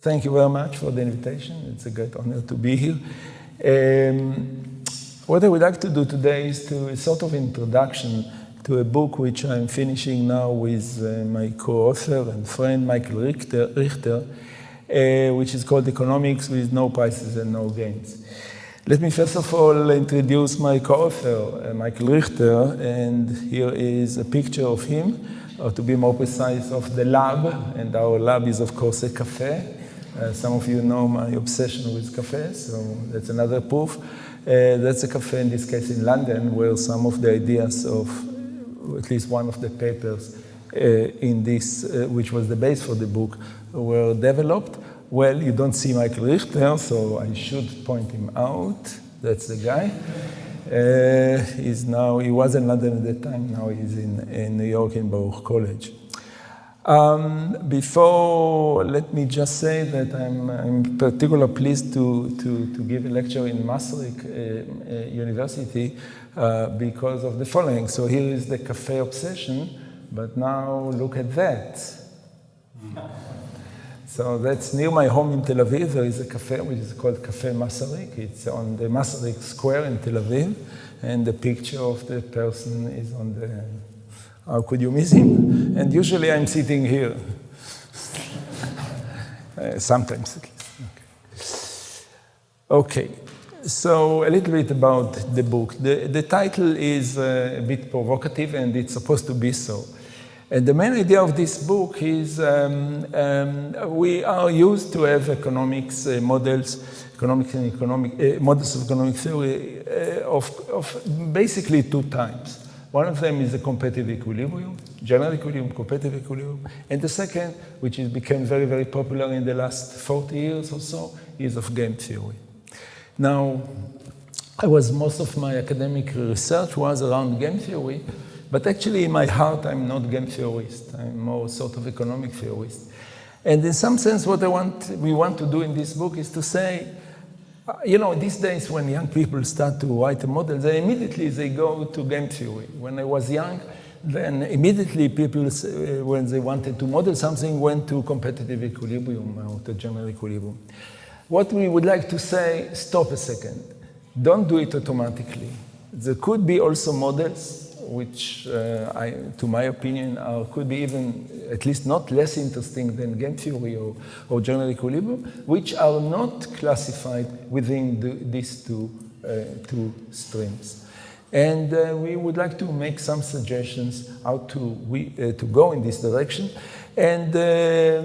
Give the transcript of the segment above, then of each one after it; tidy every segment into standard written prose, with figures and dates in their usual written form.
Thank you very much for the invitation. It's a great honor to be here. What I would like to do today is to sort of introduction to a book which I'm finishing now with my co-author and friend Michael Richter, which is called Economics with No Prices and No Gains. Let me first of all introduce my co-author, Michael Richter, and here is a picture of him, or to be more precise, of the lab, and our lab is of course a cafe. Some of you know my obsession with cafes, so that's another proof. That's a cafe, in this case in London, where some of the ideas of at least one of the papers in this, which was the base for the book, were developed. Well, you don't see Michael Richter, so I should point him out. That's the guy. He was in London at the time, now he's in New York in Baruch College. Let me just say that I'm particularly pleased to give a lecture in Maastricht University because of the following. So here is the cafe obsession, but now look at that. So that's near my home in Tel Aviv. There is a cafe which is called Cafe Maastricht. It's on the Maastricht Square in Tel Aviv, and the picture of the person is on the... How could you miss him? And usually I'm sitting here. Sometimes at least. Okay, so a little bit about the book. The title is a bit provocative, and it's supposed to be so. And the main idea of this book is we are used to have economics models, models of economic theory of basically two types. One of them is the competitive equilibrium, general equilibrium, competitive equilibrium. And the second, which became very, very popular in the last 40 years or so, is of game theory. Now, most of my academic research was around game theory, but actually in my heart, I'm not game theorist. I'm more sort of economic theorist. And in some sense, what we want to do in this book is to say, you know, these days when young people start to write a model, they go to game theory. When I was young, then immediately people, when they wanted to model something, went to competitive equilibrium or to general equilibrium. What we would like to say, stop a second. Don't do it automatically. There could be also models which, to my opinion, could be even at least not less interesting than game theory or general equilibrium, which are not classified within these two streams. And we would like to make some suggestions how to go in this direction. And I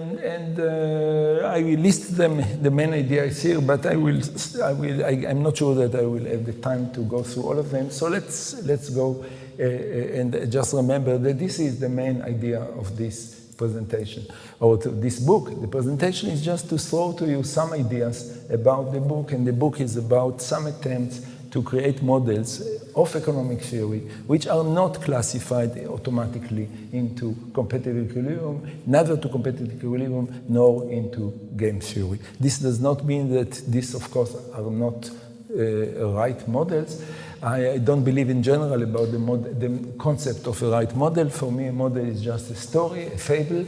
will list them, the main ideas here, but I'm not sure that I will have the time to go through all of them. So let's go and just remember that this is the main idea of this presentation, or to this book. The presentation is just to throw to you some ideas about the book, and the book is about some attempts to create models of economic theory which are not classified automatically into competitive equilibrium, neither to competitive equilibrium nor into game theory. This does not mean that these, of course, are not right models. I don't believe in general about the concept of a right model. For me, a model is just a story, a fable.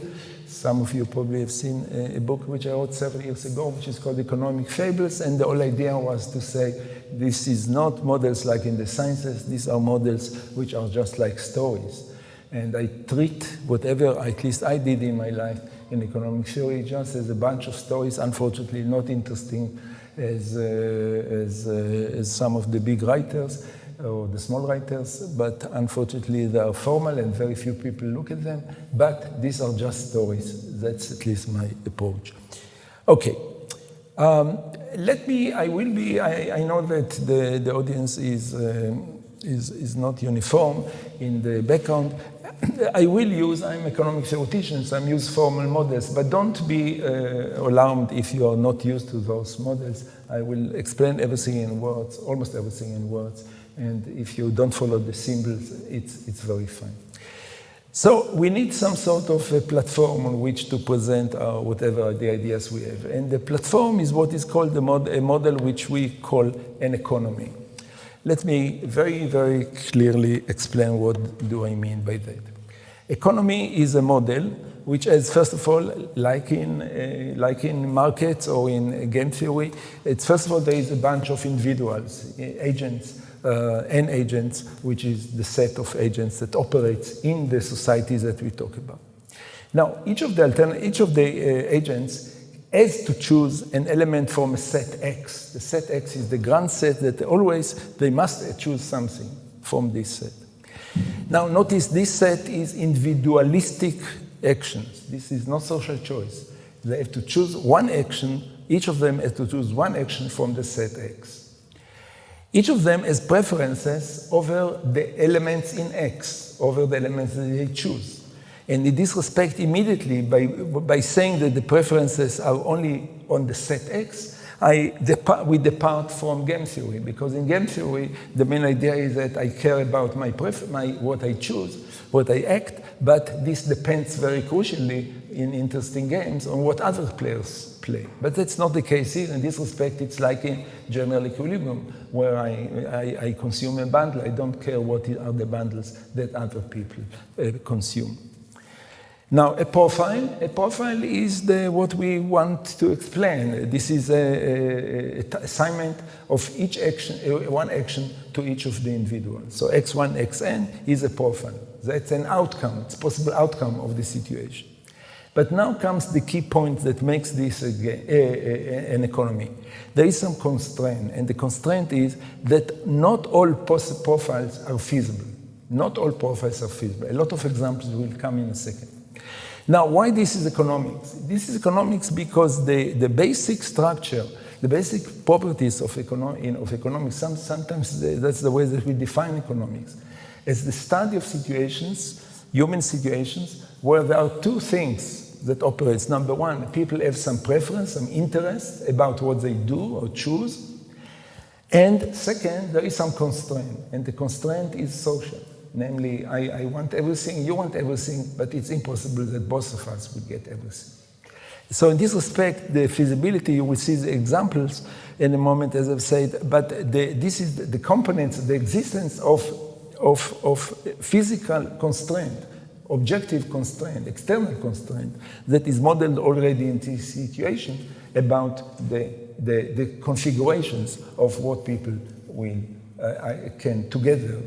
Some of you probably have seen a book which I wrote several years ago, which is called Economic Fables, and the whole idea was to say this is not models like in the sciences, these are models which are just like stories. And I treat whatever, at least I did in my life in economic theory, just as a bunch of stories, unfortunately not interesting as some of the big writers or the small writers, but unfortunately they are formal and very few people look at them, but these are just stories. That's at least my approach. Okay, I know that the audience is not uniform in the background. I'm economic theoretician, so I use formal models, but don't be alarmed if you are not used to those models. I will explain everything in words, almost everything in words, and if you don't follow the symbols, it's very fine. So we need some sort of a platform on which to present whatever the ideas we have, and the platform is what is called a model which we call an economy. Let me very, very clearly explain what do I mean by that. Economy is a model which has, first of all, like in markets or in game theory, it's first of all, there is a bunch of individuals, agents, N agents, which is the set of agents that operates in the societies that we talk about. Now, each of the agents has to choose an element from a set X. The set X is the grand set that always they must choose something from this set. Now, notice this set is individualistic actions. This is not social choice. They have to choose one action. Each of them has to choose one action from the set X. Each of them has preferences over the elements in X, over the elements that they choose. And in this respect, immediately, by saying that the preferences are only on the set X, we depart from game theory. Because in game theory, the main idea is that I care about what I choose, what I act, but this depends very crucially in interesting games on what other players play. But that's not the case here. In this respect, it's like in general equilibrium, where I consume a bundle. I don't care what are the bundles that other people consume. Now, a profile is what we want to explain. This is an assignment of each action, one action to each of the individuals. So x1, xn is a profile. That's an outcome, it's a possible outcome of the situation. But now comes the key point that makes this an economy. There is some constraint, and the constraint is that not all profiles are feasible. Not all profiles are feasible. A lot of examples will come in a second. Now, why this is economics? This is economics because the basic structure, the basic properties of economics, sometimes that's the way that we define economics, as the study of situations, human situations, where there are two things that operates. Number one, people have some preference, some interest about what they do or choose. And second, there is some constraint, and the constraint is social. Namely, I want everything, you want everything, but it's impossible that both of us will get everything. So in this respect, the feasibility, you will see the examples in a moment, as I've said, but this is the components, the existence of physical constraint, objective constraint, external constraint, that is modeled already in this situation about the configurations of what people can together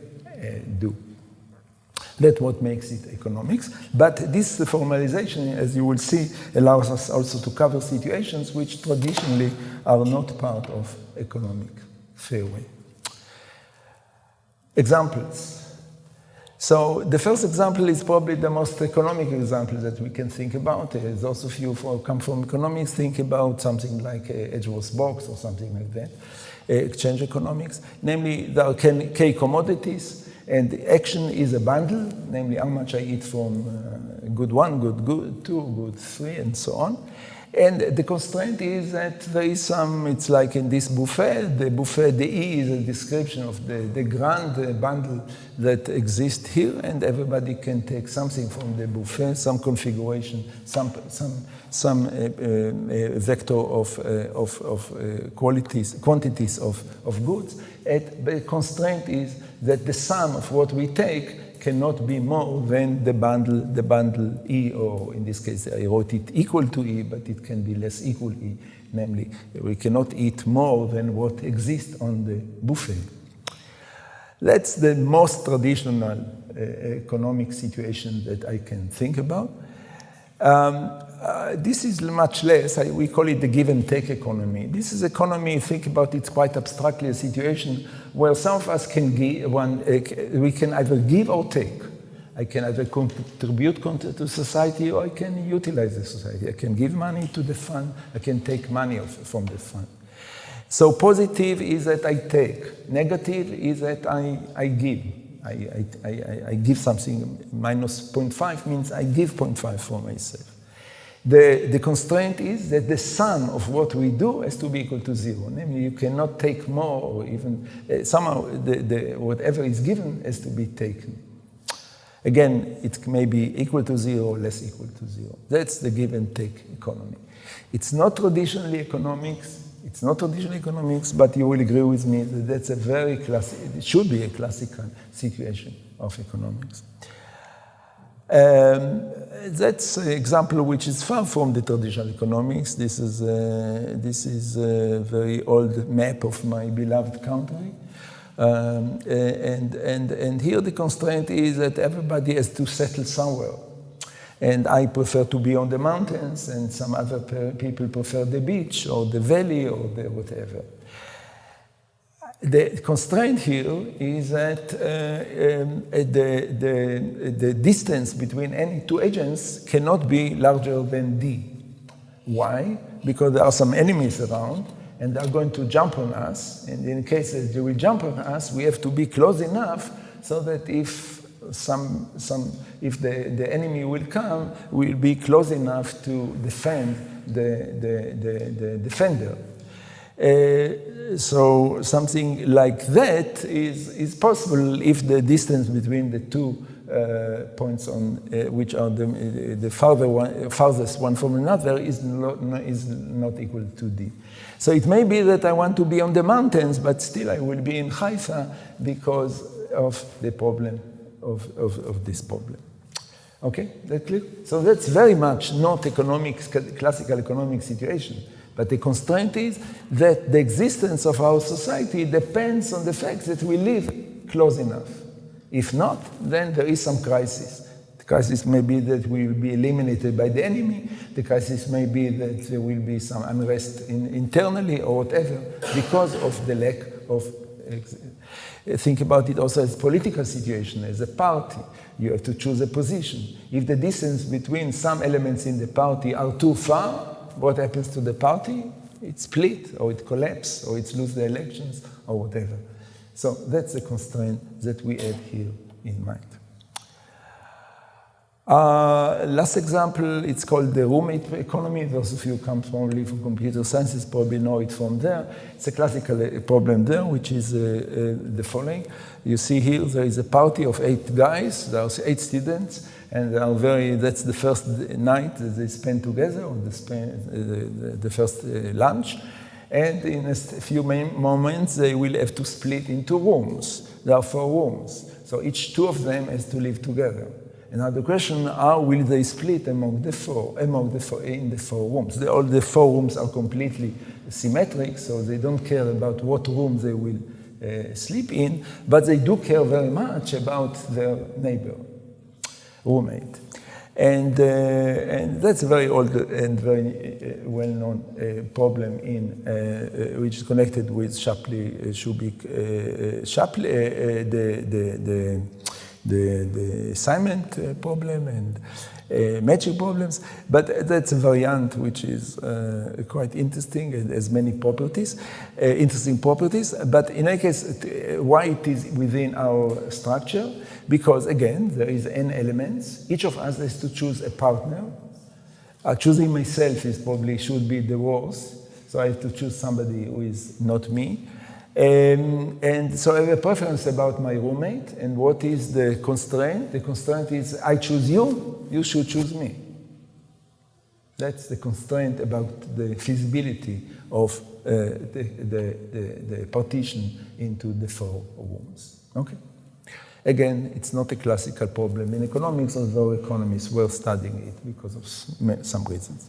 do. That's what makes it economics. But this formalization, as you will see, allows us also to cover situations which traditionally are not part of economic theory. Examples. So the first example is probably the most economic example that we can think about. Those of you who come from economics think about something like Edgeworth box or something like that, exchange economics. Namely, there are K commodities, and the action is a bundle, namely how much I eat from good one, good two, good three, and so on. And the constraint is that there is some, it's like in this buffet, the E is a description of the grand bundle that exists here, and everybody can take something from the buffet, some configuration, some vector of quantities of goods. And the constraint is that the sum of what we take cannot be more than the bundle E, or in this case, I wrote it equal to E, but it can be less equal E. Namely, we cannot eat more than what exists on the buffet. That's the most traditional economic situation that I can think about. This is much less, we call it the give and take economy. This is economy, think about it quite abstractly, a situation where some of us can give, we can either give or take. I can either contribute to society or I can utilize the society. I can give money to the fund, I can take money from the fund. So positive is that I take. Negative is that I give. I give something. Minus 0.5 means I give 0.5 for myself. The constraint is that the sum of what we do has to be equal to zero. Namely, you cannot take more, or even somehow whatever is given has to be taken. Again, it may be equal to zero or less equal to zero. That's the give and take economy. It's not traditionally economics. It's not traditional economics, but you will agree with me that that's a very classic, it should be a classical situation of economics. that's an example which is far from the traditional economics. This is a very old map of my beloved country. And here the constraint is that everybody has to settle somewhere. And I prefer to be on the mountains, and some other people prefer the beach or the valley or the whatever. The constraint here is that the distance between any two agents cannot be larger than d. Why? Because there are some enemies around, and they're going to jump on us. And in case they will jump on us, we have to be close enough so that if the enemy will come, we'll be close enough to defend the defender. So something like that is possible if the distance between the two points on which are the farthest one from another is not equal to d. So it may be that I want to be on the mountains, but still I will be in Haifa because of the problem of this problem. Okay, that clear? So that's very much not classical economic situation. But the constraint is that the existence of our society depends on the fact that we live close enough. If not, then there is some crisis. The crisis may be that we will be eliminated by the enemy. The crisis may be that there will be some unrest internally or whatever because of the lack of. Think about it also as a political situation, as a party. You have to choose a position. If the distance between some elements in the party are too far, what happens to the party? It split, or it collapses, or it loses the elections, or whatever. So that's the constraint that we have here in mind. Last example, it's called the roommate economy. Those of you who come probably from computer sciences probably know it from there. It's a classical problem there, which is the following. You see here there is a party of 8 guys. There are 8 students. And they are that's the first night that they spend together, or the first lunch. And in a few moments, they will have to split into rooms. There are 4 rooms. So each 2 of them has to live together. And now the question, how will they split among the 4 in the 4 rooms? All the 4 rooms are completely symmetric, so they don't care about what room they will sleep in, but they do care very much about their neighbor. Roommate. And that's a very old and very well-known problem which is connected with Shapley-Shubik, the assignment problem and matching problems. But that's a variant which is quite interesting and has many properties, interesting properties. But in any case, why it is within our structure? Because again, there is n elements. Each of us has to choose a partner. Choosing myself should be the worst. So I have to choose somebody who is not me. And so I have a preference about my roommate. And what is the constraint? The constraint is I choose you, you should choose me. That's the constraint about the feasibility of the partition into the 4 rooms. Okay? Again, it's not a classical problem in economics, although economists were studying it because of some reasons.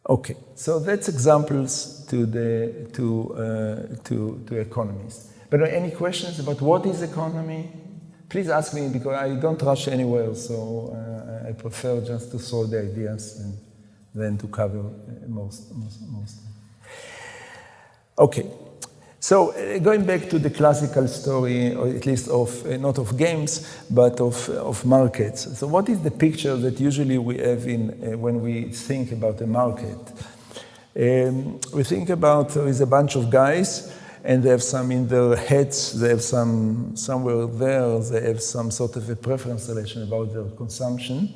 Okay, so that's examples to economists. But any questions about what is economy? Please ask me, because I don't rush anywhere, so I prefer just to throw the ideas and then to cover most. Okay. So going back to the classical story, or at least of not of games, but of markets. So what is the picture that usually we have when we think about a market? We think about there is a bunch of guys, and they have some in their heads, they have some somewhere there, they have some sort of a preference relation about their consumption.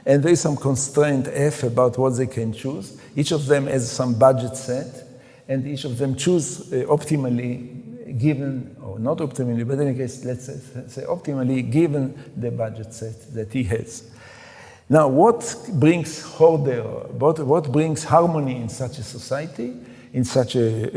And there is some constraint F about what they can choose. Each of them has some budget set. And each of them choose optimally given, or not optimally, but in any case, let's say optimally given the budget set that he has. Now, what brings order, what brings harmony in such a society, in such an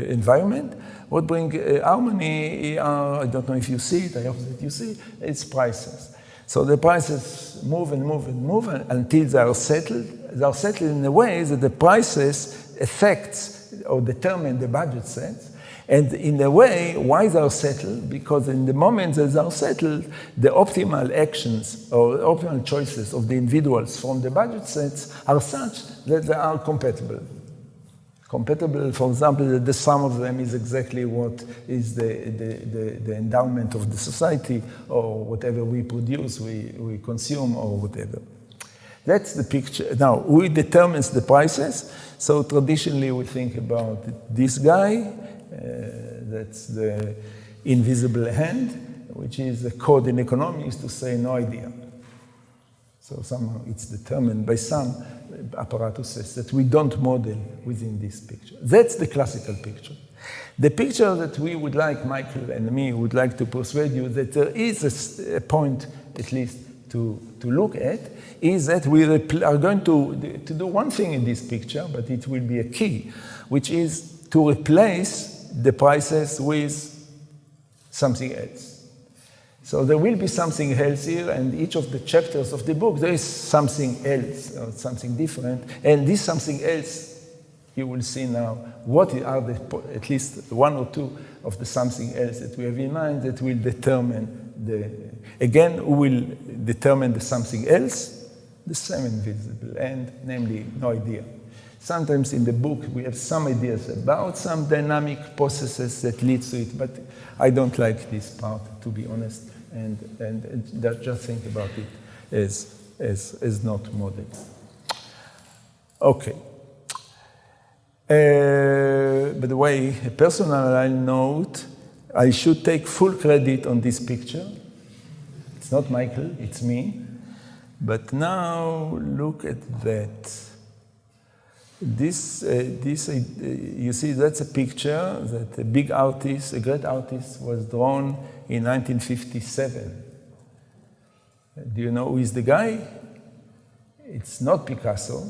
environment? What brings harmony are, I don't know if you see it, I hope that you see, it's prices. So the prices just move and move and move until they are settled. They are settled in a way that the prices affects or determine the budget sets. And in a way, why they are settled? Because in the moment that they are settled, the optimal actions or optimal choices of the individuals from the budget sets are such that they are compatible. Compatible, for example, the sum of them is exactly what is the endowment of the society, or whatever we produce, we consume, or whatever. That's the picture. Now, who determines the prices? So traditionally, we think about this guy. That's the invisible hand, which is a code in economics to say no idea. So somehow it's determined by some apparatuses that we don't model within this picture. That's the classical picture. The picture that we would like, Michael and me, would like to persuade you that there is a point, at least, to look at, is that we are going to do one thing in this picture, but it will be a key, which is to replace the prices with something else. So there will be something else here, and each of the chapters of the book, there is something else, or something different. And this something else, you will see now, what are at least one or two of the something else that we have in mind that will determine again, who will determine the something else? The same invisible end, namely no idea. Sometimes in the book, we have some ideas about some dynamic processes that lead to it, but I don't like this part, to be honest, and just think about it as not modeled. Okay. By the way, a personal note, I should take full credit on this picture. It's not Michael, it's me. But now look at that. You see, that's a picture that a big artist, a great artist, was drawn in 1957. Do you know who is the guy? It's not Picasso.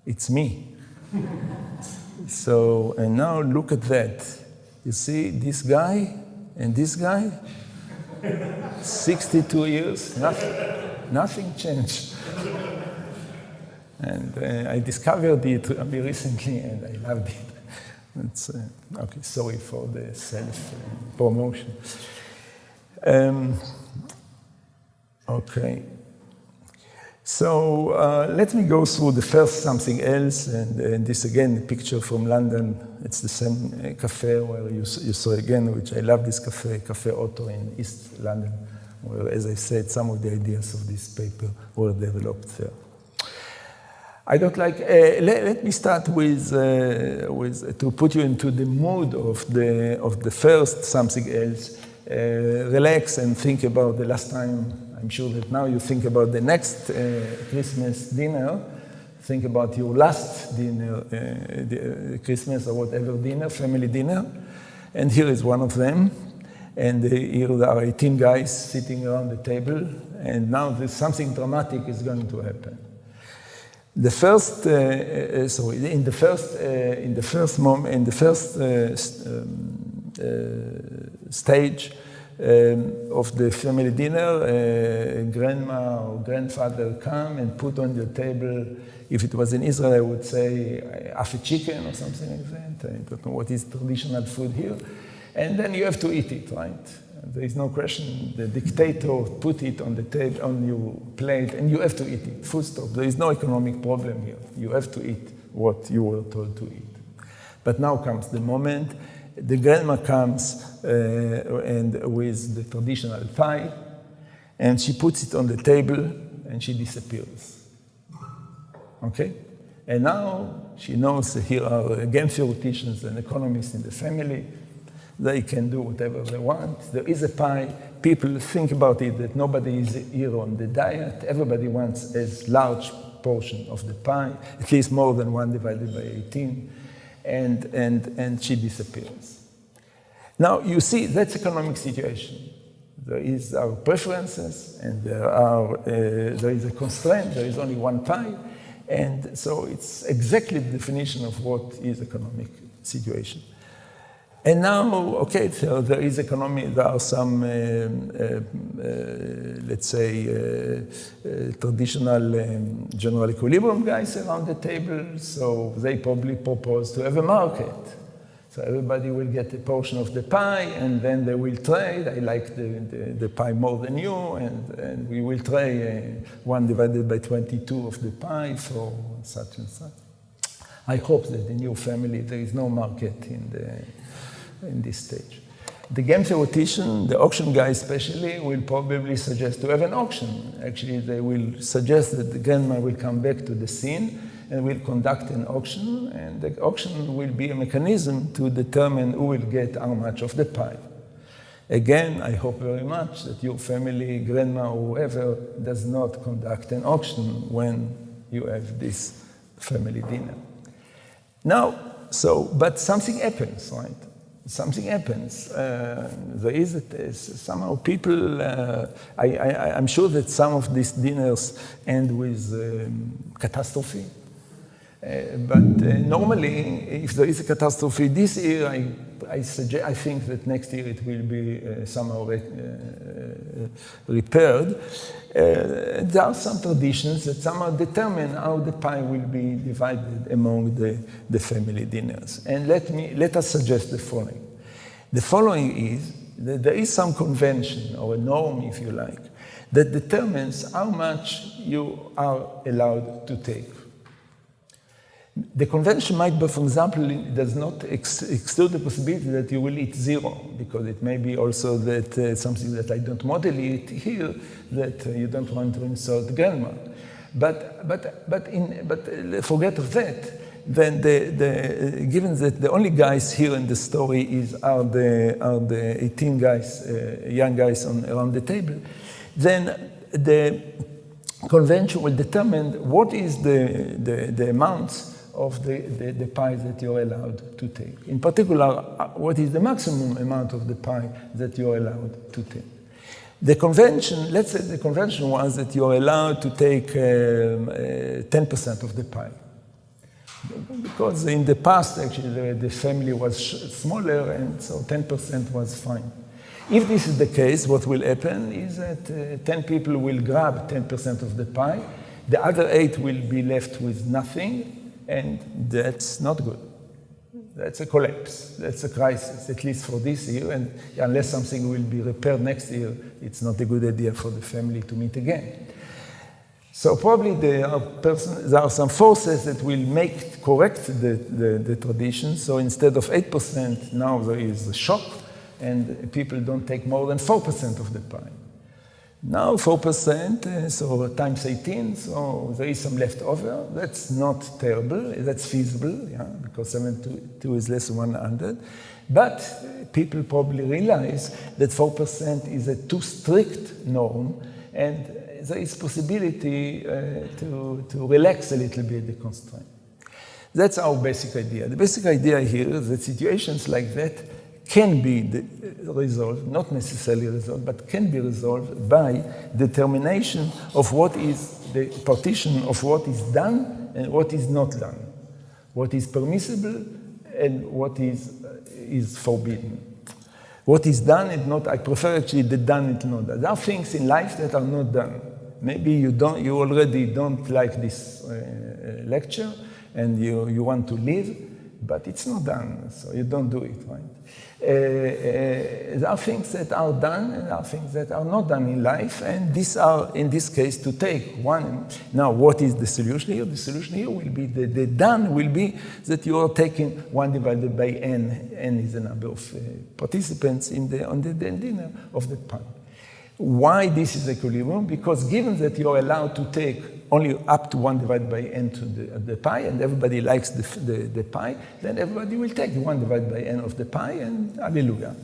It's me. So, and now look at that. You see this guy and this guy? 62 years, nothing changed. And I discovered it recently, and I loved it. It's, okay, sorry for the self-promotion. Okay. So let me go through the first something else, and this again, a picture from London. It's the same cafe where you saw again, which I love this cafe, Cafe Otto in East London, where, as I said, some of the ideas of this paper were developed there. I don't like, let me start with to put you into the mood of the first something else. Relax and think about the last time. I'm sure that now you think about the next Christmas dinner. Think about your last dinner, Christmas or whatever dinner, family dinner. And here is one of them. And here there are 18 guys sitting around the table. And now there's something dramatic is going to happen. The first, in the first stage of the family dinner, grandma or grandfather come and put on your table. If it was in Israel, I would say half a chicken or something like that. I don't know what is traditional food here. And then you have to eat it, right? There is no question. The dictator put it on the table, on your plate, and you have to eat it. Full stop. There is no economic problem here. You have to eat what you were told to eat. But now comes the moment. The grandma comes and with the traditional pie, and she puts it on the table, and she disappears. Okay? And now she knows that here are again theoreticians and economists in the family. They can do whatever they want. There is a pie. People think about it that nobody is here on the diet. Everybody wants a large portion of the pie, at least more than 1 divided by 18. And she disappears. Now, you see, that's economic situation. There is our preferences, and there is a constraint. There is only one pie. And so it's exactly the definition of what is economic situation. And now, okay, so there is economy, there are some, let's say, traditional general equilibrium guys around the table, so they probably propose to have a market. So everybody will get a portion of the pie, and then they will trade. I like the pie more than you, and we will trade 1 divided by 22 of the pie for such and such. I hope that in your family there is no market in this stage. The game theoretician, the auction guy especially, will probably suggest to have an auction. Actually, they will suggest that the grandma will come back to the scene and will conduct an auction, and the auction will be a mechanism to determine who will get how much of the pie. Again, I hope very much that your family, grandma, or whoever, does not conduct an auction when you have this family dinner. Now, but something happens, right? Something happens. There is somehow people, I'm sure that some of these dinners end with catastrophe. But normally, if there is a catastrophe this year, I think that next year it will be somehow repaired. There are some traditions that somehow determine how the pie will be divided among the family dinners. And let us suggest the following. The following is that there is some convention, or a norm, if you like, that determines how much you are allowed to take. The convention might be, for example, does not exclude the possibility that you will eat zero, because it may be also that something that I don't model it here, that you don't want to insult grandma. But forget of that. Then given that the only guys here in the story are the 18 guys, young guys around the table, then the convention will determine what is the amounts of the pie that you're allowed to take. In particular, what is the maximum amount of the pie that you're allowed to take. The convention, let's say the convention was that you're allowed to take 10% of the pie. Because in the past, actually, the family was smaller, and so 10% was fine. If this is the case, what will happen is that 10 people will grab 10% of the pie, the other 8 will be left with nothing, and that's not good. That's a collapse. That's a crisis, at least for this year. And unless something will be repaired next year, it's not a good idea for the family to meet again. So probably there are some forces that will correct the tradition. So instead of 8%, now there is a shock, and people don't take more than 4% of the pie. Now 4%, so times 18, so there is some left over. That's not terrible, that's feasible, yeah, because 72 is less than 100. But people probably realize that 4% is a too strict norm, and there is possibility to relax a little bit the constraint. That's our basic idea. The basic idea here is that situations like that can be resolved, not necessarily resolved, but can be resolved by determination of what is the partition of what is done and what is not done, what is permissible and what is forbidden. What is done and not, I prefer actually the done and not done. There are things in life that are not done. Maybe you already don't like this lecture and you want to leave, but it's not done, so you don't do it, right? There are things that are done and there are things that are not done in life, and these are, in this case, to take one. Now, what is the solution here? The solution here will be, the done will be that you are taking 1 divided by n. N is the number of participants on the dinner of the pie. Why this is equilibrium? Because given that you are allowed to take only up to 1 divided by n to the pie, and everybody likes the pie, then everybody will take 1 divided by n of the pie, and hallelujah.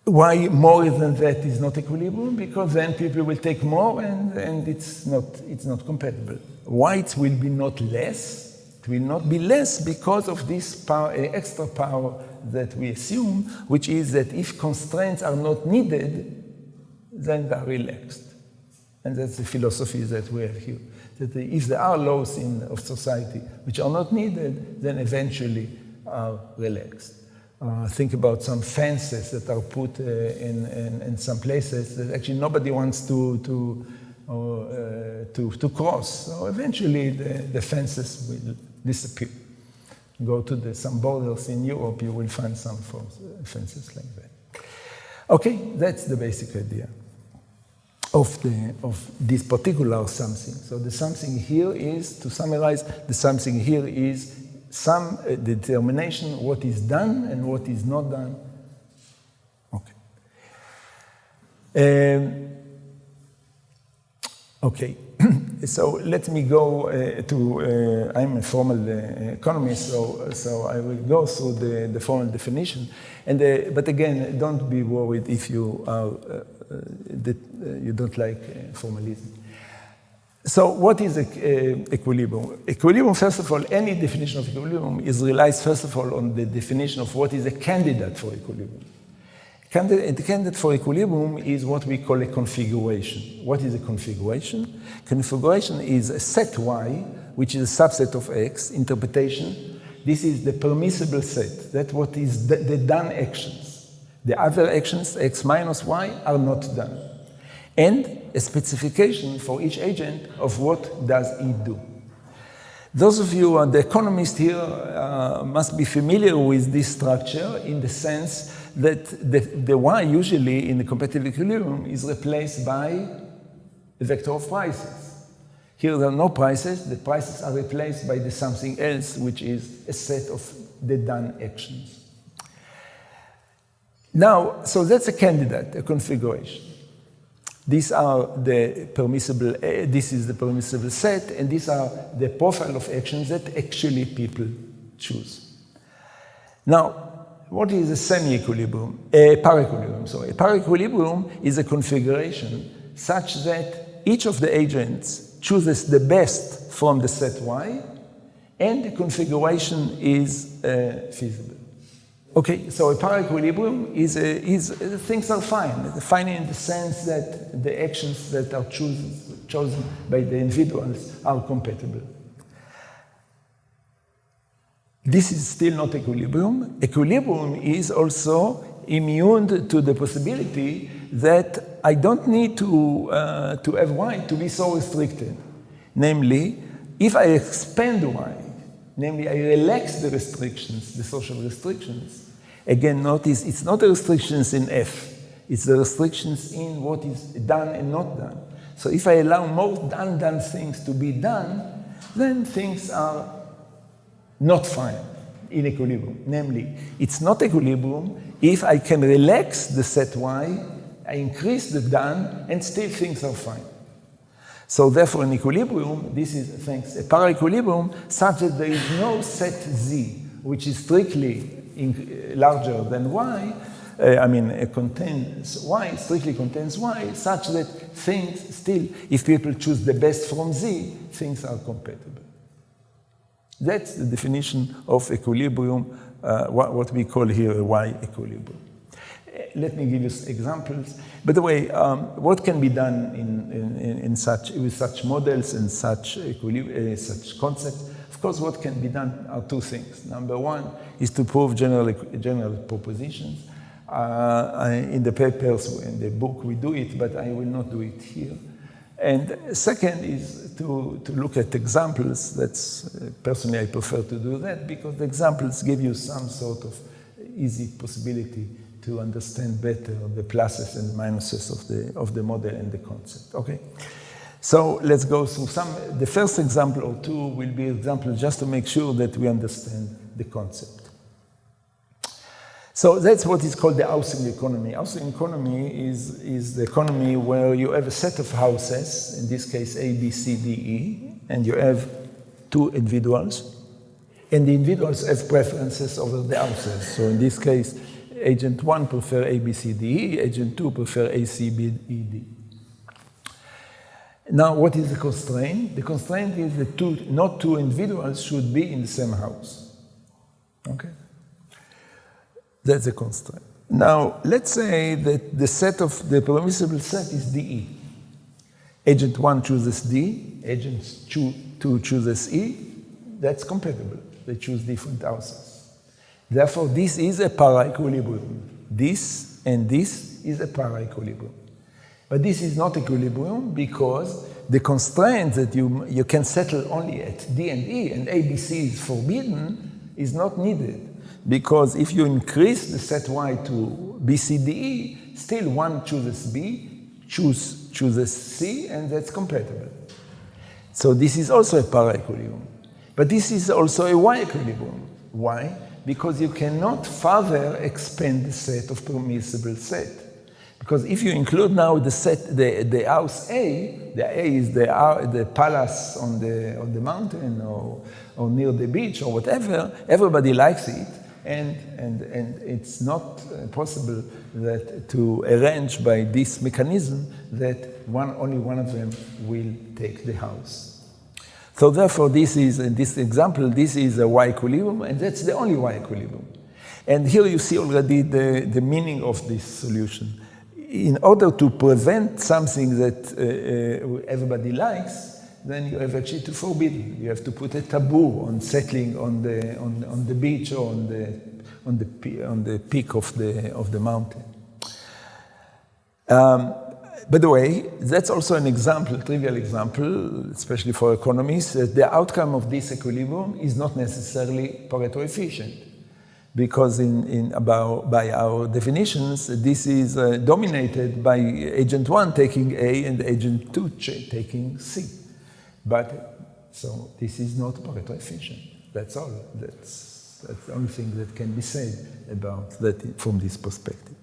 Why more than that is not equilibrium? Because then people will take more, and it's not compatible. Why it will be not less? It will not be less because of this power, extra power that we assume, which is that if constraints are not needed, then they are relaxed. And that's the philosophy that we have here. That if there are laws of society which are not needed, then eventually are relaxed. Think about some fences that are put in some places that actually nobody wants to cross. So eventually the fences will disappear. Go to some borders in Europe, you will find some fences like that. Okay, that's the basic idea of this particular something. So the something here is, to summarize, the something here is some determination what is done and what is not done. Okay. Okay. So let me go I'm a formal economist, so I will go through the formal definition. But again, don't be worried if you you don't like formalism. So what is equilibrium? Equilibrium, first of all, any definition of equilibrium relies, first of all, on the definition of what is a candidate for equilibrium. The candidate for equilibrium is what we call a configuration. What is a configuration? Configuration is a set Y, which is a subset of X. Interpretation, this is the permissible set. That's what is the done actions. The other actions, X minus Y, are not done. And a specification for each agent of what does it do. Those of you who are the economists here must be familiar with this structure in the sense that the Y usually in the competitive equilibrium is replaced by a vector of prices. Here there are no prices, the prices are replaced by the something else, which is a set of the done actions. Now, so that's a candidate, a configuration. These are the permissible, this is the permissible set, and these are the profile of actions that actually people choose. Now, what is a semi-equilibrium? A para-equilibrium, sorry. A para-equilibrium is a configuration such that each of the agents chooses the best from the set Y, and the configuration is feasible. Okay, so a para-equilibrium is things are fine. Fine in the sense that the actions that are chosen by the individuals are compatible. This is still not equilibrium. Equilibrium is also immune to the possibility that I don't need to have Y to be so restricted. Namely, if I expand Y, namely I relax the restrictions, the social restrictions, again notice it's not the restrictions in F, it's the restrictions in what is done and not done. So if I allow more undone things to be done, then things are not fine in equilibrium. Namely, it's not equilibrium if I can relax the set Y, I increase the done, and still things are fine. So therefore, in equilibrium, this is a para-equilibrium such that there is no set Z, which is strictly larger than Y, contains Y, strictly contains Y, such that things still, if people choose the best from Z, things are compatible. That's the definition of equilibrium, what we call here a Y equilibrium. Let me give you examples. By the way, what can be done with such models and such concepts? Of course, what can be done are two things. Number one is to prove general propositions. In the papers, in the book, we do it, but I will not do it here. And second is to look at examples. That's personally I prefer to do that because the examples give you some sort of easy possibility to understand better the pluses and minuses of the model and the concept. Okay, so let's go through some. The first example or two will be examples just to make sure that we understand the concept. So that's what is called the housing economy. Housing economy is the economy where you have a set of houses, in this case A, B, C, D, E, and you have two individuals, and the individuals have preferences over the houses. So in this case, agent 1 prefer A, B, C, D, E, agent 2 prefer A, C, B, E, D. Now, what is the constraint? The constraint is that not two individuals should be in the same house. Okay? That's a constraint. Now, let's say that the permissible set is DE. Agent 1 chooses D, agent 2 chooses E. That's compatible. They choose different houses. Therefore, this is a para-equilibrium. This and this is a para-equilibrium. But this is not equilibrium because the constraint that you can settle only at D and E and ABC is forbidden is not needed. Because if you increase the set Y to B, C, D, E, still one chooses B, chooses C, and that's compatible. So this is also a para-equilibrium. But this is also a Y equilibrium. Why? Because you cannot further expand the set of permissible set. Because if you include now the set, the house A, the A is the palace on the mountain or near the beach or whatever, everybody likes it, and it's not possible that to arrange by this mechanism that only one of them will take the house. So therefore, this is, in this example, this is a Y equilibrium, and that's the only Y equilibrium. And here you see already the meaning of this solution. In order to prevent something that everybody likes, then you have actually to forbid it. You have to put a taboo on settling on the beach or on the peak of the mountain. By the way, that's also an example, trivial example, especially for economists, that the outcome of this equilibrium is not necessarily Pareto efficient. Because by our definitions, this is dominated by agent 1 taking A and agent 2 taking C. So this is not Pareto efficient. That's all. That's the only thing that can be said about that from this perspective.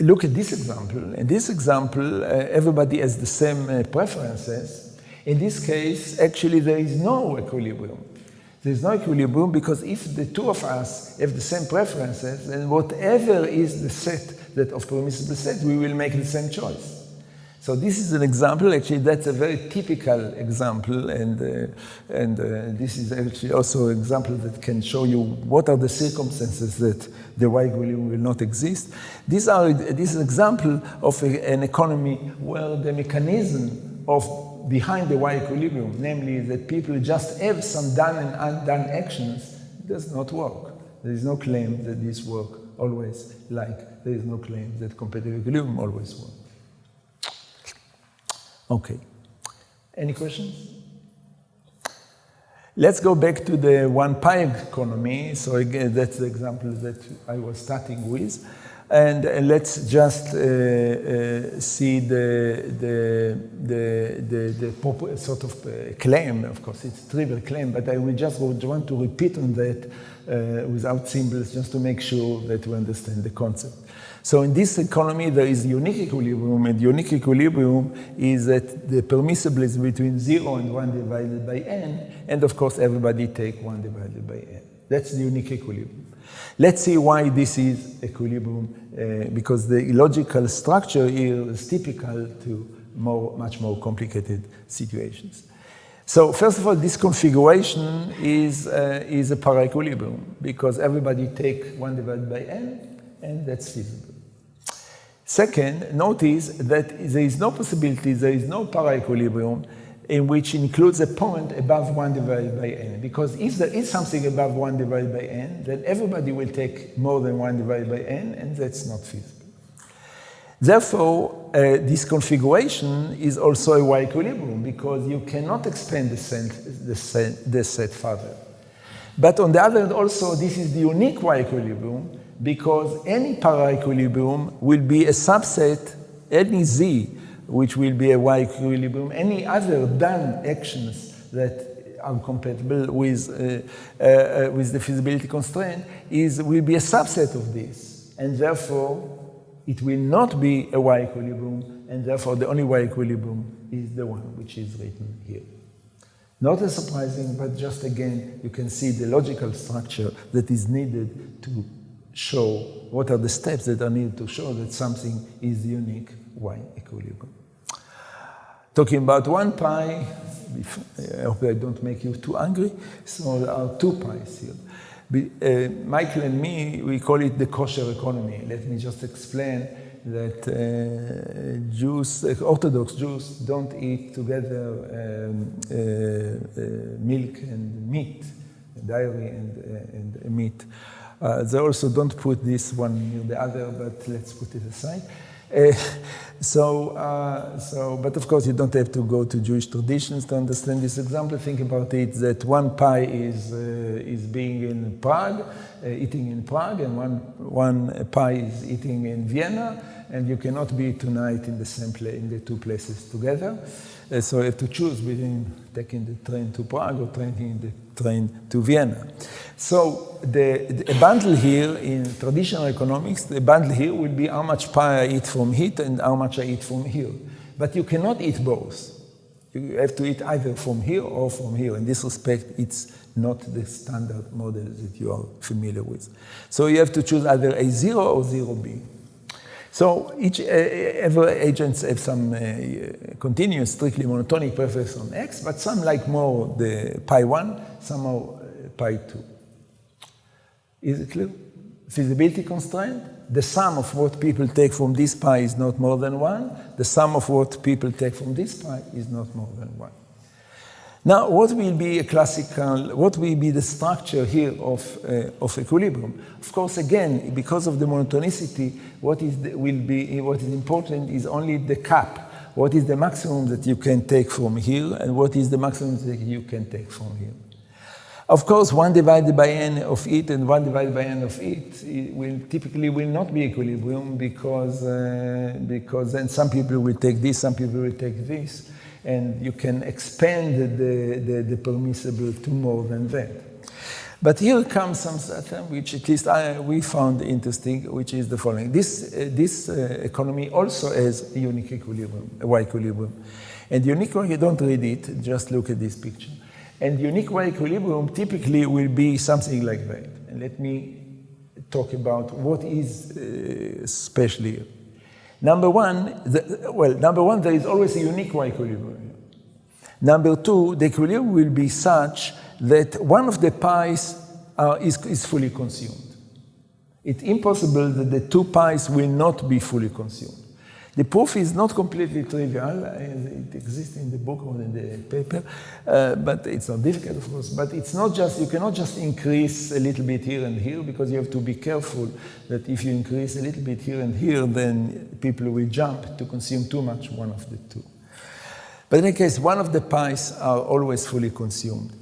Look at this example. In this example, everybody has the same preferences. In this case, actually, there is no equilibrium. There's no equilibrium because if the two of us have the same preferences, then whatever is the set that of permissible set, we will make the same choice. So this is an example. Actually, that's a very typical example, and this is actually also an example that can show you what are the circumstances that the Y equilibrium will not exist. This is an example of an economy where the mechanism behind the Y equilibrium, namely that people just have some done and undone actions, does not work. There is no claim that this works always, like there is no claim that competitive equilibrium always works. Okay. Any questions? Let's go back to the one pi economy. So again, that's the example that I was starting with. And let's just see the sort of claim. Of course, it's a trivial claim, but I will just want to repeat on that without symbols, just to make sure that we understand the concept. So in this economy, there is unique equilibrium, and unique equilibrium is that the permissible is between 0 and 1 divided by n, and of course, everybody take 1 divided by n. That's the unique equilibrium. Let's see why this is equilibrium, because the logical structure here is typical to much more complicated situations. So first of all, this configuration is a para-equilibrium, because everybody take 1 divided by n, and that's feasible. Second, notice that there is no possibility, there is no para-equilibrium in which includes a point above 1 divided by n. Because if there is something above 1 divided by n, then everybody will take more than 1 divided by n, and that's not feasible. Therefore, this configuration is also a Y equilibrium, because you cannot expand the set further. But on the other hand, also, this is the unique Y equilibrium, because any para-equilibrium will be a subset, any Z, which will be a Y equilibrium, any other done actions that are compatible with the feasibility constraint will be a subset of this. And therefore, it will not be a Y equilibrium, and therefore the only Y equilibrium is the one which is written here. Not as surprising, but just again, you can see the logical structure that is needed to show what are the steps that are needed to show that something is unique Y equilibrium. Talking about 1 pi, I hope I don't make you too angry, so there are 2 pi's here. Michael and me, we call it the kosher economy. Let me just explain that Orthodox Jews don't eat together milk and meat. dairy and meat. They also don't put this one near the other, but let's put it aside. But of course, you don't have to go to Jewish traditions to understand this example. Think about it, that one pie is being in Prague, eating in Prague, and one pie is eating in Vienna, and you cannot be tonight in the same place, in the two places together. So you have to choose between taking the train to Prague or taking the train to Vienna. So the bundle here in traditional economics, the bundle here will be how much pie I eat from here and how much I eat from here. But you cannot eat both. You have to eat either from here or from here. In this respect, it's not the standard model that you are familiar with. So you have to choose either A0 or 0B. So every agents have some continuous, strictly monotonic preference on X, but some like more the pi 1, some more pi 2. Is it clear? Feasibility constraint. The sum of what people take from this pi is not more than 1. The sum of what people take from this pi is not more than 1. Now, what will be the structure here of equilibrium? Of course, again, because of the monotonicity, what is important is only the cap. What is the maximum that you can take from here, and what is the maximum that you can take from here? Of course, 1 divided by n of it and 1 divided by n of it will typically not be equilibrium because then some people will take this, some people will take this. And you can expand the permissible to more than that. But here comes something which at least we found interesting, which is the following. This economy also has a unique equilibrium, a Y equilibrium. And unique Y, you don't read it, just look at this picture. And unique Y equilibrium typically will be something like that. And let me talk about what is special here. Number one, there is always a unique Y equilibrium. Number two, the equilibrium will be such that one of the pies is fully consumed. It's impossible that the two pies will not be fully consumed. The proof is not completely trivial. It exists in the book or in the paper, but it's not difficult, of course. But it's not just, you cannot just increase a little bit here and here, because you have to be careful that if you increase a little bit here and here, then people will jump to consume too much one of the two. But in any case, one of the pies are always fully consumed.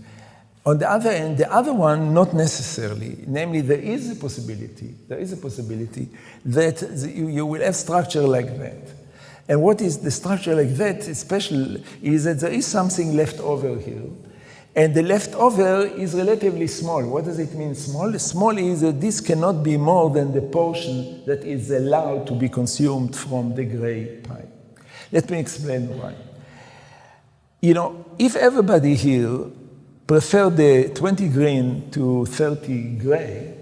On the other hand, the other one, not necessarily. Namely, there is a possibility that you will have structure like that. And what is the structure like that, special, is that there is something left over here. And the leftover is relatively small. What does it mean, small? Small is that this cannot be more than the portion that is allowed to be consumed from the gray pie. Let me explain why. You know, if everybody here prefer the 20 green to 30 gray,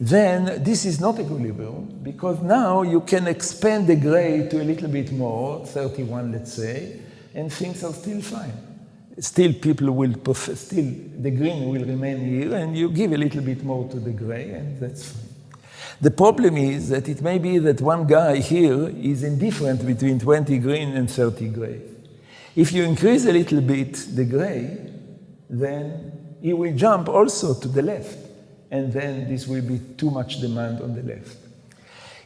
then this is not equilibrium, because now you can expand the gray to a little bit more, 31, let's say, and things are still fine. Still, people will prefer, still the green will remain here, and you give a little bit more to the gray, and that's fine. The problem is that it may be that one guy here is indifferent between 20 green and 30 gray. If you increase a little bit the gray, then he will jump also to the left, and then this will be too much demand on the left.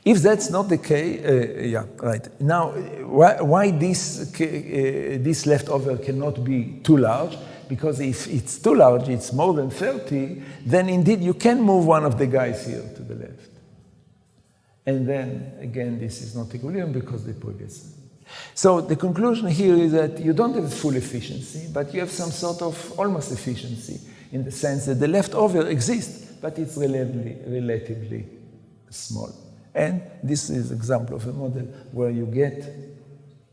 If that's not the case, Now, why this leftover cannot be too large? Because if it's too large, it's more than 30, then indeed you can move one of the guys here to the left. And then, again, this is not equilibrium because the previous. So the conclusion here is that you don't have full efficiency, but you have some sort of almost efficiency in the sense that the leftover exists, but it's relatively small. And this is an example of a model where you get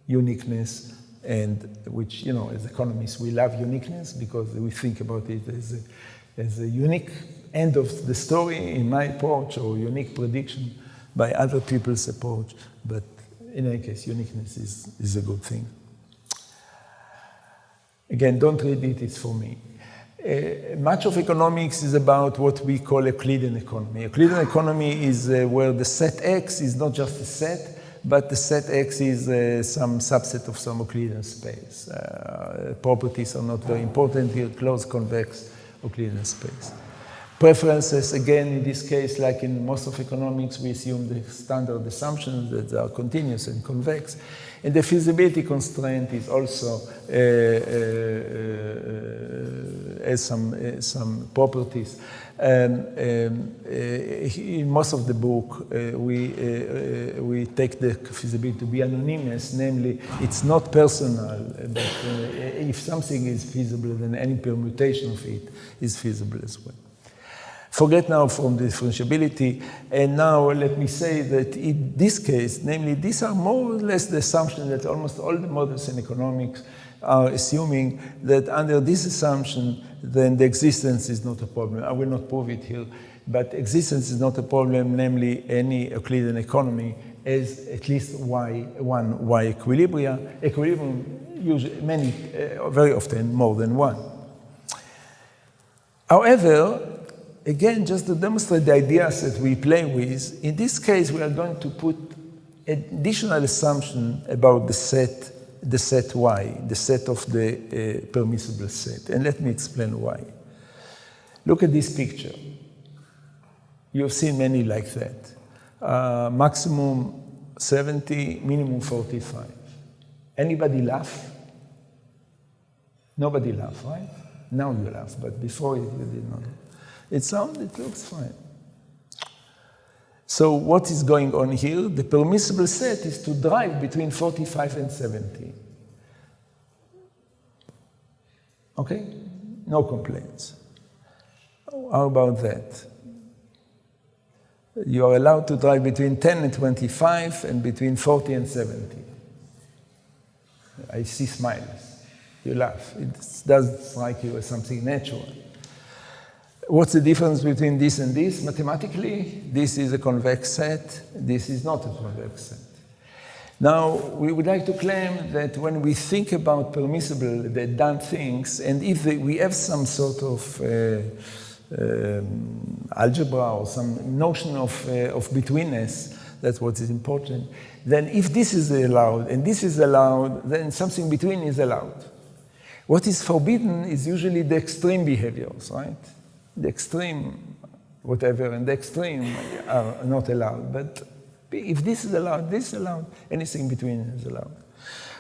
uniqueness, and which, you know, as economists, we love uniqueness because we think about it as a unique end of the story in my approach, or unique prediction by other people's approach. But in any case, uniqueness is a good thing. Again, don't read it, it's for me. Much of economics is about what we call Euclidean economy. Euclidean economy is where the set X is not just a set, but the set X is some subset of some Euclidean space. Properties are not very important here, closed, convex, Euclidean space. Preferences, again, in this case, like in most of economics, we assume the standard assumptions that they are continuous and convex. And the feasibility constraint is also has some properties. In most of the book, we take the feasibility to be anonymous, namely, it's not personal, but if something is feasible, then any permutation of it is feasible as well. Forget now from the differentiability, and now let me say that in this case, namely, these are more or less the assumption that almost all the models in economics are assuming that under this assumption, then the existence is not a problem. I will not prove it here, but existence is not a problem, namely any Euclidean economy has at least one Y equilibria. Equilibrium usually very often more than one. However, again, just to demonstrate the ideas that we play with, in this case, we are going to put additional assumption about the set Y, the set of the permissible set. And let me explain why. Look at this picture. You've seen many like that. Maximum 70, minimum 45. Anybody laugh? Nobody laugh, right? Now you laugh, but before you did not. It looks fine. So what is going on here? The permissible set is to drive between 45 and 70. Okay? No complaints. How about that? You are allowed to drive between 10 and 25 and between 40 and 70. I see smiles. You laugh. It does strike you as something natural. What's the difference between this and this? Mathematically, this is a convex set. This is not a convex set. Now, we would like to claim that when we think about permissible, the done things, and if we have some sort of algebra or some notion of betweenness, that's what is important, then if this is allowed and this is allowed, then something between is allowed. What is forbidden is usually the extreme behaviors, right? The extreme whatever and the extreme are not allowed. But if this is allowed, this is allowed, anything between is allowed.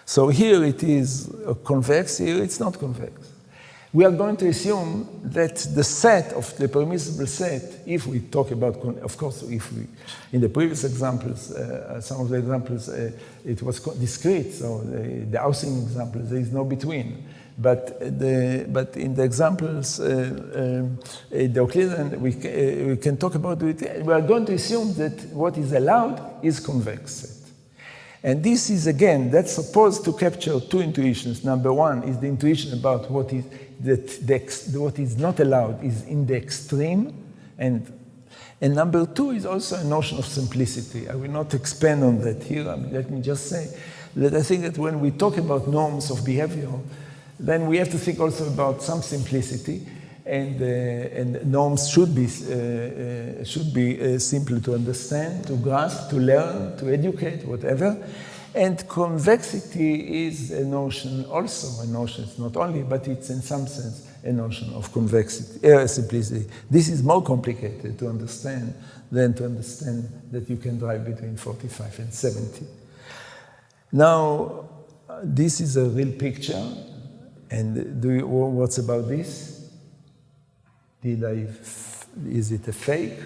So here it is convex, here it's not convex. We are going to assume that the set of the permissible set, if we talk about, of course, if we, in the previous examples, some of the examples, it was discrete, so the housing example, there is no between. But in the examples, the Euclidean, we can talk about it. We are going to assume that what is allowed is convex set. And this is, again, that's supposed to capture two intuitions. Number one is the intuition about what is what is not allowed is in the extreme, and number two is also a notion of simplicity. I will not expand on that here. Let me just say that I think that when we talk about norms of behavior, then we have to think also about some simplicity, and norms should be simple to understand, to grasp, to learn, to educate, whatever. And convexity is a notion, also a notion, it's not only, but it's in some sense a notion of convexity, simplicity. This is more complicated to understand than to understand that you can drive between 45 and 70. Now, this is a real picture, and what's about this? Is it a fake?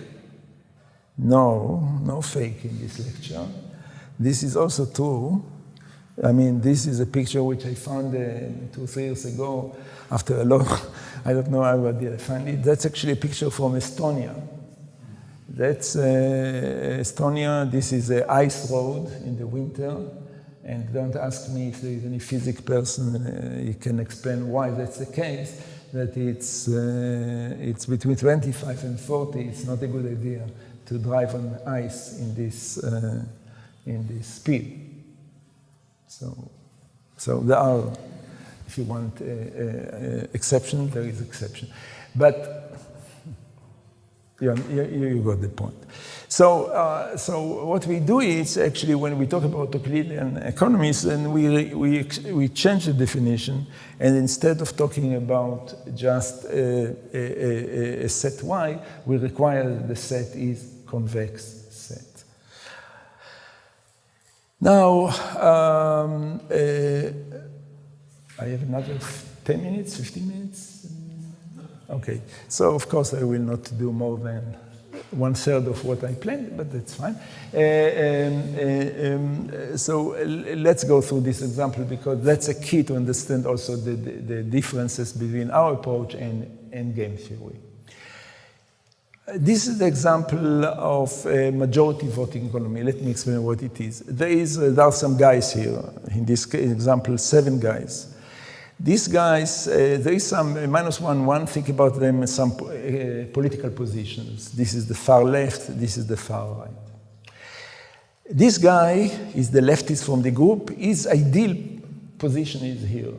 No, no fake in this lecture. This is also true. I mean, this is a picture which I found 2-3 years ago after a long, I don't know how I did find it. That's actually a picture from Estonia. That's Estonia. This is an ice road in the winter. And don't ask me if there is any physics person you can explain why that's the case, that it's between 25 and 40. It's not a good idea to drive on ice in this speed. So there are, if you want exception, there is exception. But You got the point. So what we do is actually when we talk about Euclidean economies, then we change the definition, and instead of talking about just a set Y, we require the set is convex set. Now, I have another 10 minutes, 15 minutes? Okay, so of course I will not do more than 1/3 of what I planned, but that's fine. So let's go through this example because that's a key to understand also the differences between our approach and game theory. This is the example of a majority voting economy. Let me explain what it is. There are some guys here. In this example, 7 guys. These guys, there is some -1, think about them as some political positions. This is the far left, this is the far right. This guy is the leftist from the group. His ideal position is here.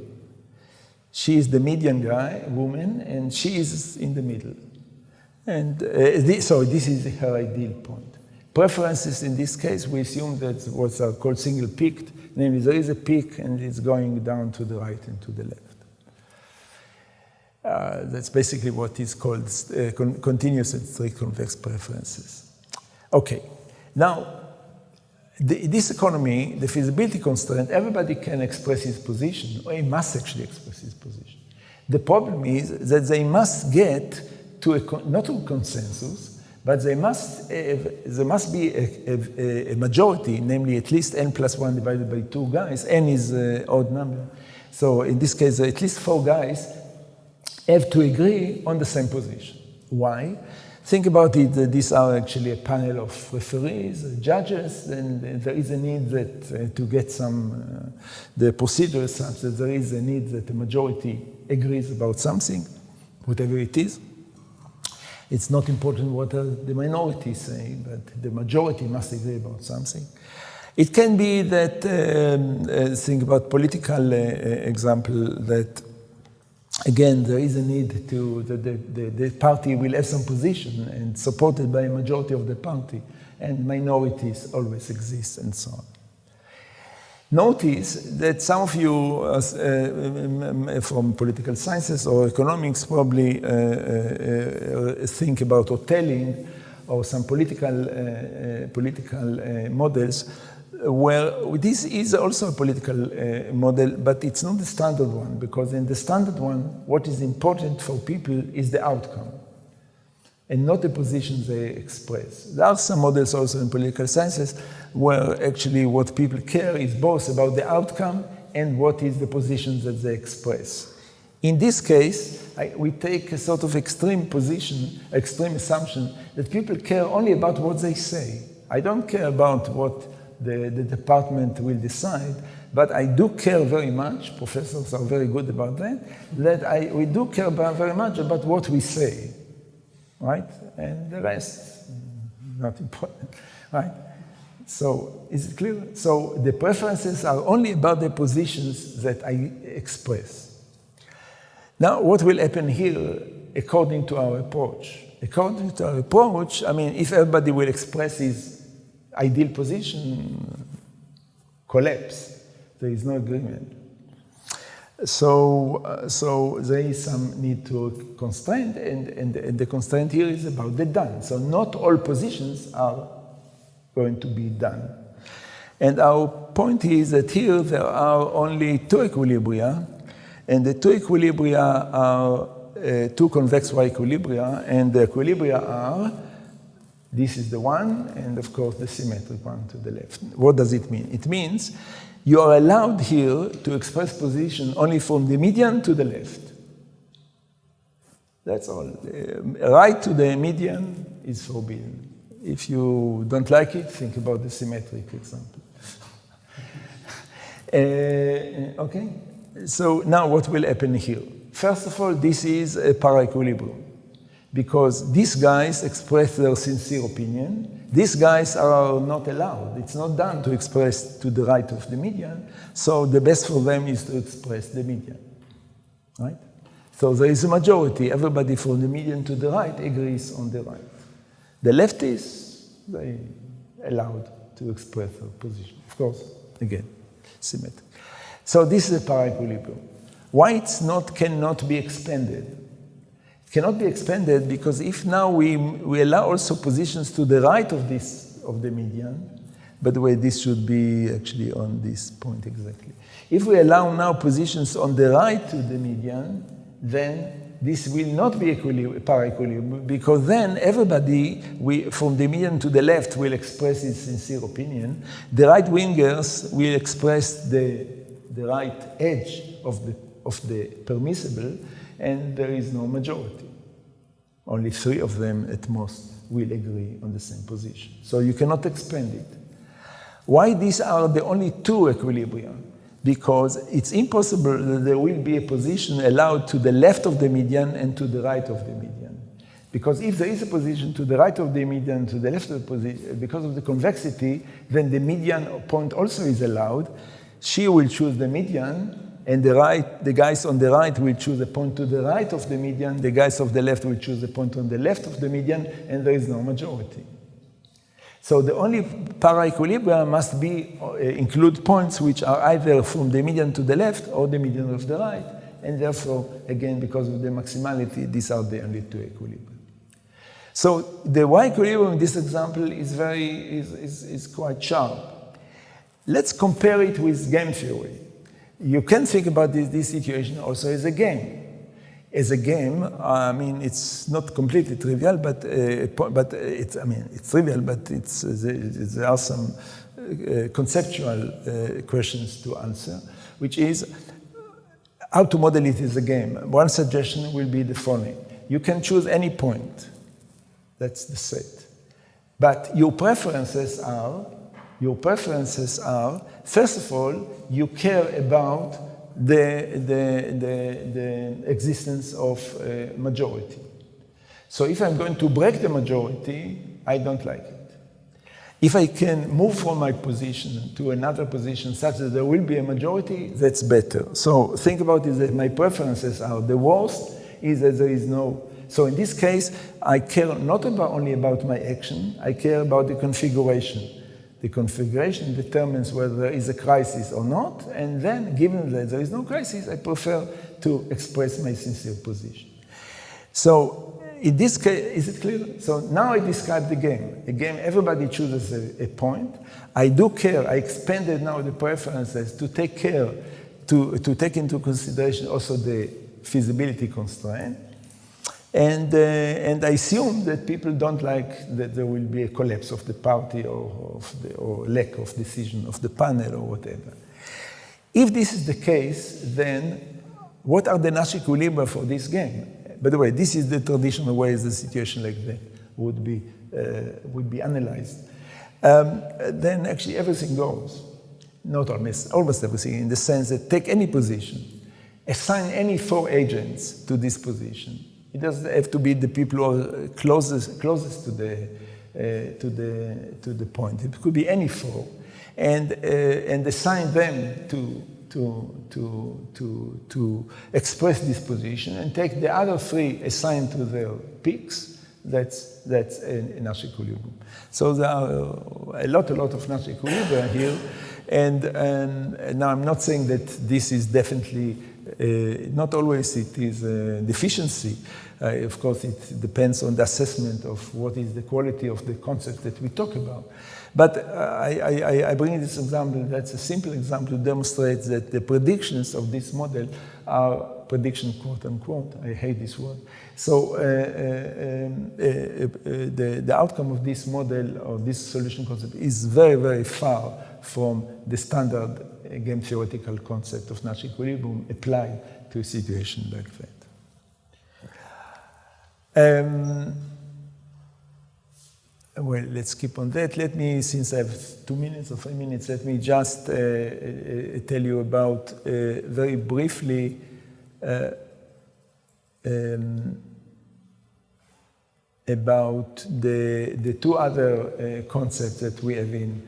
She is the median woman, and she is in the middle. And so this is her ideal point. Preferences in this case, we assume that what are called single peaked, namely there is a peak and it's going down to the right and to the left. That's basically what is called continuous and strict convex preferences. Okay, now this economy, the feasibility constraint, everybody can express his position, or he must actually express his position. The problem is that they must get to not to a consensus, but there must be a majority, namely at least n+1 divided by 2 guys. N is an odd number. So in this case, at least 4 guys have to agree on the same position. Why? Think about it, these are actually a panel of referees, judges, and there is a need that to get some, the procedure is such that there is a need that the majority agrees about something, whatever it is. It's not important what the minority say, but the majority must agree about something. It can be that, think about political example, that again, there is a need to, the party will have some position and supported by a majority of the party, and minorities always exist and so on. Notice that some of you from political sciences or economics probably think about hoteling or some political models where this is also a political model, but it's not the standard one, because in the standard one, what is important for people is the outcome and not the positions they express. There are some models also in political sciences where actually what people care is both about the outcome and what is the positions that they express. In this case, we take a sort of extreme assumption that people care only about what they say. I don't care about what the department will decide, but I do care very much, professors are very good about that, we do care very much about what we say, right? And the rest, not important, right? So, is it clear? So the preferences are only about the positions that I express. Now, what will happen here according to our approach? According to our approach, I mean, if everybody will express his ideal position, collapse. There is no agreement. So there is some need to constraint, and the constraint here is about the done. So not all positions are going to be done. And our point is that here there are only 2 equilibria, and the 2 equilibria are 2 convex Y equilibria, and the equilibria are, this is the one, and of course the symmetric one to the left. What does it mean? It means you are allowed here to express position only from the median to the left. That's all. Right to the median is forbidden. If you don't like it, think about the symmetric example. Okay? So now what will happen here? First of all, this is a para-equilibrium, because these guys express their sincere opinion. These guys are not allowed. It's not done to express to the right of the median, so the best for them is to express the median, right? So there is a majority. Everybody from the median to the right agrees on the right. The leftists, they allowed to express their position. Of course, again, symmetric. So this is a para-equilibrium. Why it's cannot be expanded? It cannot be expanded because if now we allow also positions to the right of the median, by the way, this should be actually on this point exactly. If we allow now positions on the right to the median, then this will not be para-equilibrium, because then everybody from the median to the left will express his sincere opinion. The right-wingers will express the right edge of the permissible, and there is no majority. Only 3 of them at most will agree on the same position. So you cannot expand it. Why these are the only 2 equilibria? Because it's impossible that there will be a position allowed to the left of the median and to the right of the median. Because if there is a position to the right of the median, to the left of the position, because of the convexity, then the median point also is allowed. She will choose the median, and the guys on the right will choose a point to the right of the median, the guys of the left will choose a point on the left of the median, and there is no majority. So the only para-equilibria must include points which are either from the median to the left or the median of the right, and therefore, again, because of the maximality, these are the only 2 equilibria. So the y-equilibrium in this example is quite sharp. Let's compare it with game theory. You can think about this situation also as a game. As a game, I mean, it's not completely trivial, but it's trivial, but there are some conceptual questions to answer, which is how to model it as a game. One suggestion will be the following. You can choose any point. That's the set. But your preferences are, first of all, you care about the existence of a majority. So if I'm going to break the majority, I don't like it. If I can move from my position to another position such that there will be a majority, that's better. So think about it that my preferences are the worst is that there is no. So in this case, I care not only about my action, I care about the configuration. The configuration determines whether there is a crisis or not, and then, given that there is no crisis, I prefer to express my sincere position. So, in this case, is it clear? So now I describe the game. Again, everybody chooses a point. I do care, I expanded now the preferences to take care, to take into consideration also the feasibility constraint. And I assume that people don't like that there will be a collapse of the party or lack of decision of the panel or whatever. If this is the case, then what are the Nash equilibria for this game? By the way, this is the traditional ways the situation like that would be analyzed. Then actually everything goes. Not almost everything, in the sense that take any position, assign any 4 agents to this position. It doesn't have to be the people who are closest to the point. It could be any 4, and assign them to express this position, and take the other 3 assigned to their peaks. That's a Nash equilibrium. So there are a lot of Nash equilibria here, and now I'm not saying that this is definitely. Not always it is a deficiency. Of course, it depends on the assessment of what is the quality of the concept that we talk about. But I bring this example, that's a simple example to demonstrate that the predictions of this model are prediction, quote unquote. I hate this word. So the outcome of this model, or this solution concept, is very, very far from the standard game theoretical concept of Nash equilibrium applied to a situation like that. Well, let's keep on that. Let me, since I have 2 minutes or 3 minutes, let me just tell you about, very briefly, about the 2 other concepts that we have in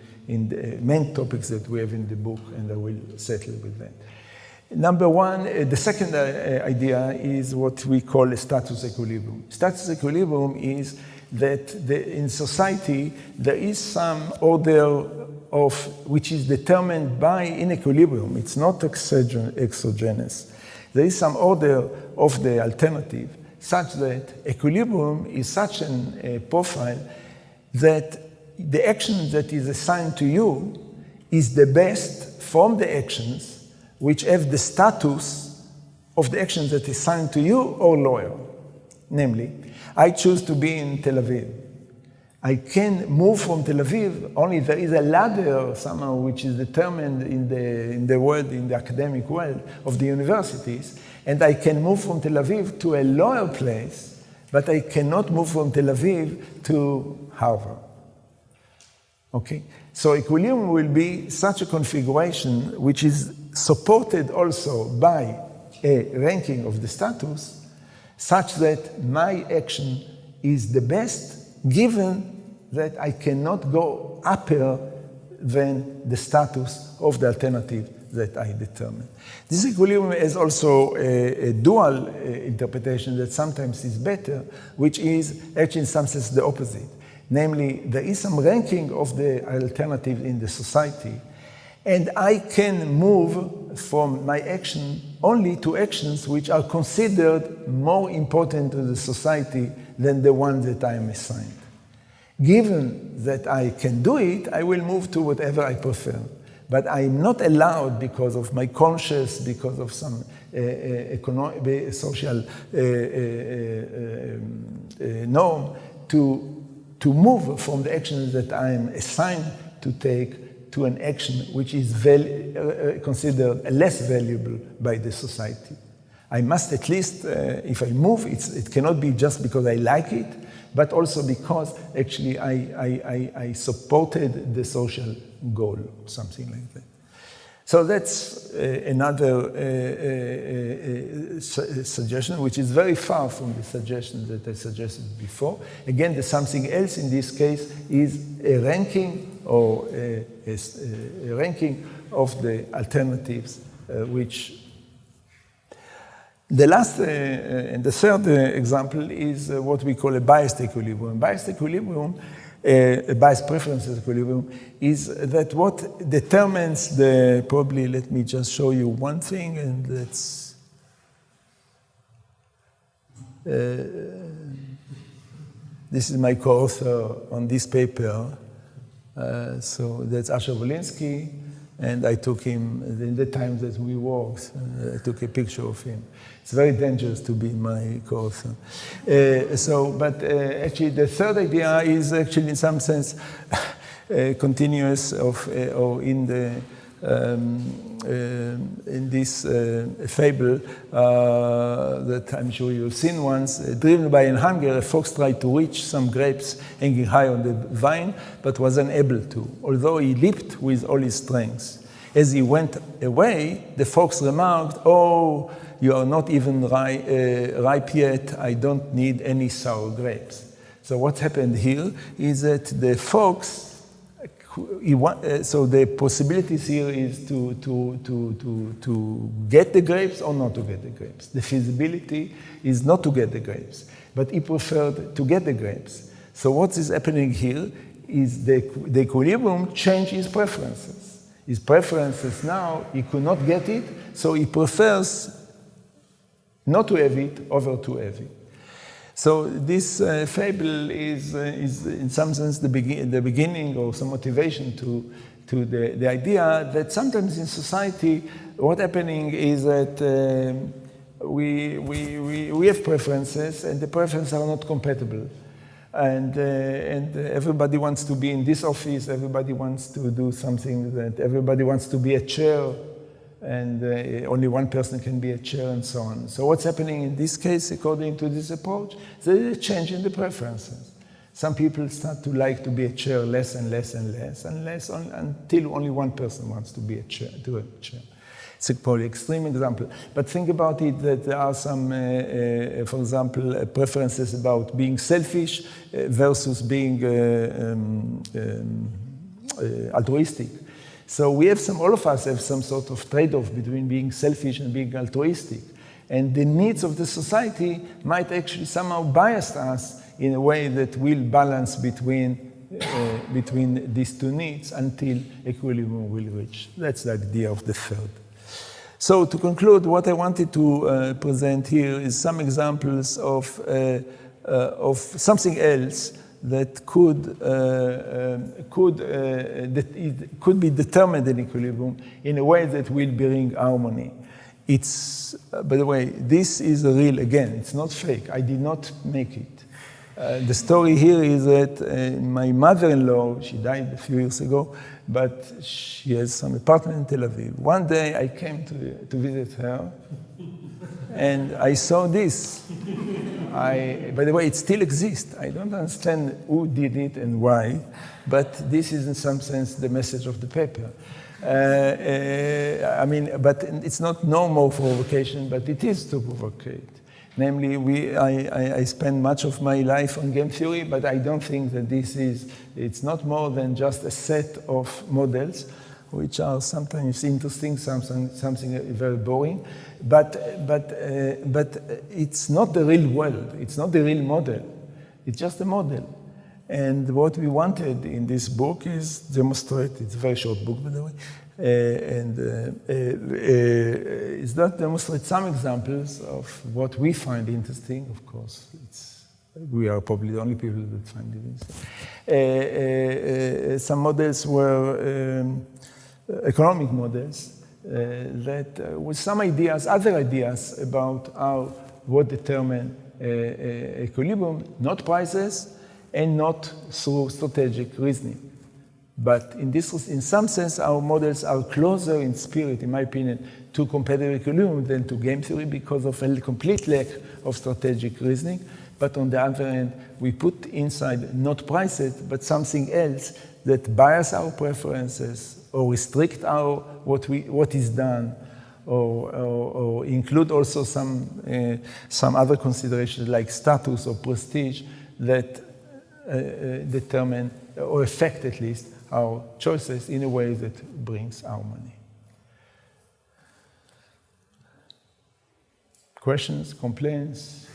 the main topics that we have in the book, and I will settle with that. Number 1, the second idea is what we call a status equilibrium. Status equilibrium is that in society there is some order which is determined by in equilibrium. It's not exogenous. There is some order of the alternative such that equilibrium is such a profile that the action that is assigned to you is the best from the actions which have the status of the actions that is assigned to you or lower. Namely, I choose to be in Tel Aviv. I can move from Tel Aviv, only there is a ladder somehow which is determined in the world, in the academic world of the universities, and I can move from Tel Aviv to a lower place, but I cannot move from Tel Aviv to Harvard. Okay? So equilibrium will be such a configuration which is supported also by a ranking of the status, such that my action is the best given that I cannot go upper than the status of the alternative that I determine. This equilibrium has also a dual interpretation that sometimes is better, which is actually in some sense the opposite. Namely, there is some ranking of the alternative in the society, and I can move from my action only to actions which are considered more important to the society than the ones that I am assigned. Given that I can do it, I will move to whatever I prefer. But I'm not allowed, because of my conscience, because of some social norm, to move from the actions that I am assigned to take to an action which is considered less valuable by the society. I must at least, if I move, it cannot be just because I like it, but also because actually I supported the social goal, something like that. So that's another suggestion, which is very far from the suggestion that I suggested before. Again, the something else in this case is a ranking or a ranking of the alternatives, which the last and the third example is what we call a biased equilibrium. Biased equilibrium, a biased preferences equilibrium, is that what determines the, probably let me just show you one thing, and that's, this is my co-author on this paper. So that's Asher Volinsky, and I took him in the time that we worked. I took a picture of him. It's very dangerous to be my co-author. But actually, the third idea is actually, in some sense, continuous of, or in the in this fable that I'm sure you've seen once. Driven by an hunger, a fox tried to reach some grapes hanging high on the vine, but was unable to, although he leaped with all his strength. As he went away, the fox remarked, "Oh, you are not even ripe yet. I don't need any sour grapes." So what happened here is that the fox, so the possibilities here is to get the grapes or not to get the grapes. The feasibility is not to get the grapes, but he preferred to get the grapes. So what is happening here is the equilibrium changed his preferences. His preferences now, he could not get it, so he prefers not to have it over to have it. So this fable is in some sense the beginning or some motivation to the idea that sometimes in society what's happening is that we have preferences and the preferences are not compatible. And everybody wants to be in this office, everybody wants to do something, that everybody wants to be a chair, and only one person can be a chair, and so on. So what's happening in this case, according to this approach, there is a change in the preferences. Some people start to like to be a chair less and less and less, until only one person wants to be a chair, It's a probably extreme example. But think about it, that there are some, for example, preferences about being selfish versus being altruistic. So we have all of us have some sort of trade-off between being selfish and being altruistic. And the needs of the society might actually somehow bias us in a way that will balance between these two needs until equilibrium will reach. That's the idea of the third. So to conclude, what I wanted to present here is some examples of something else that could be determined in equilibrium in a way that will bring harmony. It's, by the way, this is real again. It's not fake. I did not make it. The story here is that my mother-in-law, she died a few years ago, but she has some apartment in Tel Aviv. One day I came to visit her, and I saw this. By the way, it still exists. I don't understand who did it and why, but this is in some sense the message of the paper. I mean, but it's not no more provocation, but it is to provocate. Namely, I spend much of my life on game theory, but I don't think that it's not more than just a set of models, which are sometimes interesting, something very boring, but it's not the real world. It's not the real model. It's just a model. And what we wanted in this book is demonstrate, it's a very short book, by the way, is that demonstrate some examples of what we find interesting. Of course, we are probably the only people that find it interesting. Some models were economic models that with some ideas, other ideas about what determine equilibrium, not prices and not through strategic reasoning. But in some sense, our models are closer in spirit, in my opinion, to competitive equilibrium than to game theory because of a complete lack of strategic reasoning. But on the other hand, we put inside not prices, but something else that bias our preferences or restrict what is done, or include also some other considerations like status or prestige that determine or affect at least our choices in a way that brings harmony. Questions, complaints?